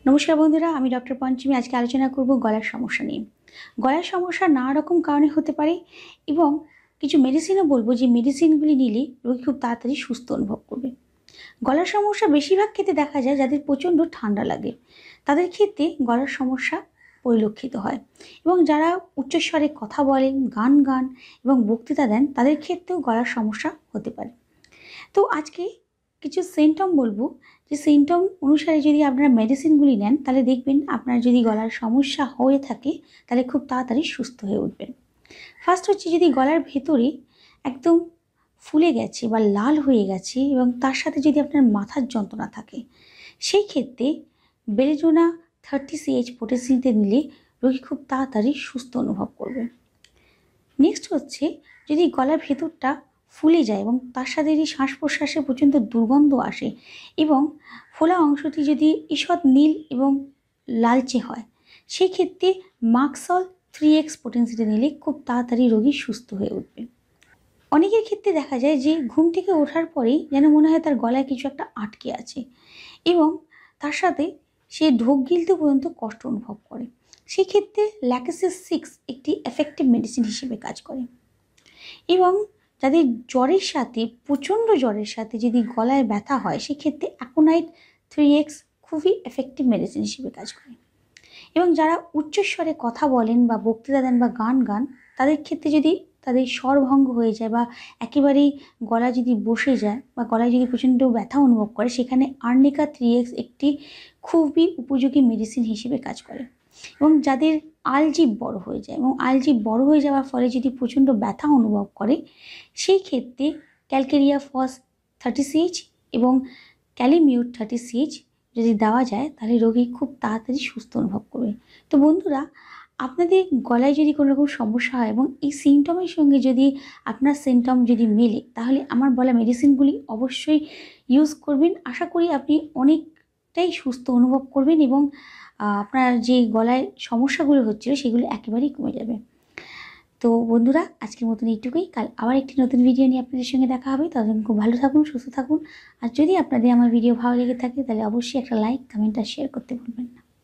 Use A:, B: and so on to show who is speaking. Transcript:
A: নমস্কার বন্ধুরা, আমি ডক্টর পঞ্চমী। আজকে আলোচনা করব গলার সমস্যা নিয়ে। গলার সমস্যা নানা রকম কারণে হতে পারে এবং কিছু মেডিসিনও বলবো যে মেডিসিনগুলি নিলে রোগী খুব তাড়াতাড়ি সুস্থ অনুভব করবে। গলার সমস্যা বেশিরভাগ ক্ষেত্রে দেখা যায় যাদের প্রচণ্ড ঠান্ডা লাগে, তাদের ক্ষেত্রে গলার সমস্যা পরিলক্ষিত হয়। এবং যারা উচ্চস্বরে কথা বলেন, গান এবং বক্তৃতা দেন, তাদের ক্ষেত্রেও গলার সমস্যা হতে পারে। তো আজকে কিছু সিমটম বলবো, যে সিমটম অনুসারে যদি আপনারা মেডিসিনগুলি নেন, তাহলে দেখবেন আপনার যদি গলার সমস্যা হয়ে থাকে তাহলে খুব তাড়াতাড়ি সুস্থ হয়ে উঠবেন। ফার্স্ট হচ্ছে, যদি গলার ভেতরে একদম ফুলে গেছে বা লাল হয়ে গেছে এবং তার সাথে যদি আপনার মাথার যন্ত্রণা থাকে, সেই ক্ষেত্রে বেলেডোনা 30 CH পটেসিতে নিলে রোগী খুব তাড়াতাড়ি সুস্থ অনুভব করবে। নেক্সট হচ্ছে, যদি গলার ভেতরটা ফুলে যায় এবং তার সাথে যদি শ্বাস প্রশ্বাসে প্রচণ্ড দুর্গন্ধ আসে এবং ফোলা অংশটি যদি ঈষৎ নীল এবং লালচে হয়, সেই ক্ষেত্রে মাক্সল 3X পটেন্সিটা নিলে খুব তাড়াতাড়ি রোগী সুস্থ হয়ে উঠবে। অনেকের ক্ষেত্রে দেখা যায় যে ঘুম থেকে ওঠার পরেই যেন মনে হয় তার গলায় কিছু একটা আটকে আছে এবং তার সাথে সে ঢোক গিলতে পর্যন্ত কষ্ট অনুভব করে। সেই ক্ষেত্রে ল্যাকেসিস 6 একটি এফেক্টিভ মেডিসিন হিসেবে কাজ করে। এবং যাদের জ্বরের সাথে, প্রচণ্ড জ্বরের সাথে যদি গলায় ব্যথা হয়, সেক্ষেত্রে অ্যাকোনাইট 3X খুবই এফেক্টিভ মেডিসিন হিসেবে কাজ করে। এবং যারা উচ্চস্বরে কথা বলেন বা বক্তৃতা দেন বা গান, তাদের ক্ষেত্রে যদি তাদের স্বরভঙ্গ হয়ে যায় বা একেবারেই গলা যদি বসে যায় বা গলায় যদি প্রচণ্ড ব্যথা অনুভব করে, সেখানে আর্নিকা 3X একটি খুবই উপযোগী মেডিসিন হিসেবে কাজ করে। এবং যাদের আলজিভ বড় হয়ে যায় এবং আলজিভ বড় হয়ে যাওয়ার ফলে যদি প্রচণ্ড ব্যথা অনুভব করে, সেই ক্ষেত্রে ক্যালকেরিয়া ফস 30 CH এবং ক্যালিমিউট 30 CH যদি দেওয়া যায়, তাহলে রোগী খুব তাড়াতাড়ি সুস্থ অনুভব করবে। তো বন্ধুরা, আপনাদের গলায় যদি কোনো রকম সমস্যা হয় এবং এই সিমটমের সঙ্গে যদি আপনার সিমটম যদি মেলে, তাহলে আমার বলা মেডিসিনগুলি অবশ্যই ইউজ করবেন। আশা করি আপনি অনেকটাই সুস্থ অনুভব করবেন এবং আপনার যে গলায় সমস্যাগুলো হচ্ছিল সেগুলো একেবারেই কমে যাবে। তো বন্ধুরা, আজকের মতন এইটুকুই। কাল আবার একটি নতুন ভিডিও নিয়ে আপনাদের সঙ্গে দেখা হবে। ততদিন খুব ভালো থাকুন, সুস্থ থাকুন। আর যদি আপনাদের আমার ভিডিও ভালো লেগে থাকে, তাহলে অবশ্যই একটা লাইক, কমেন্ট আর শেয়ার করতে ভুলবেন না।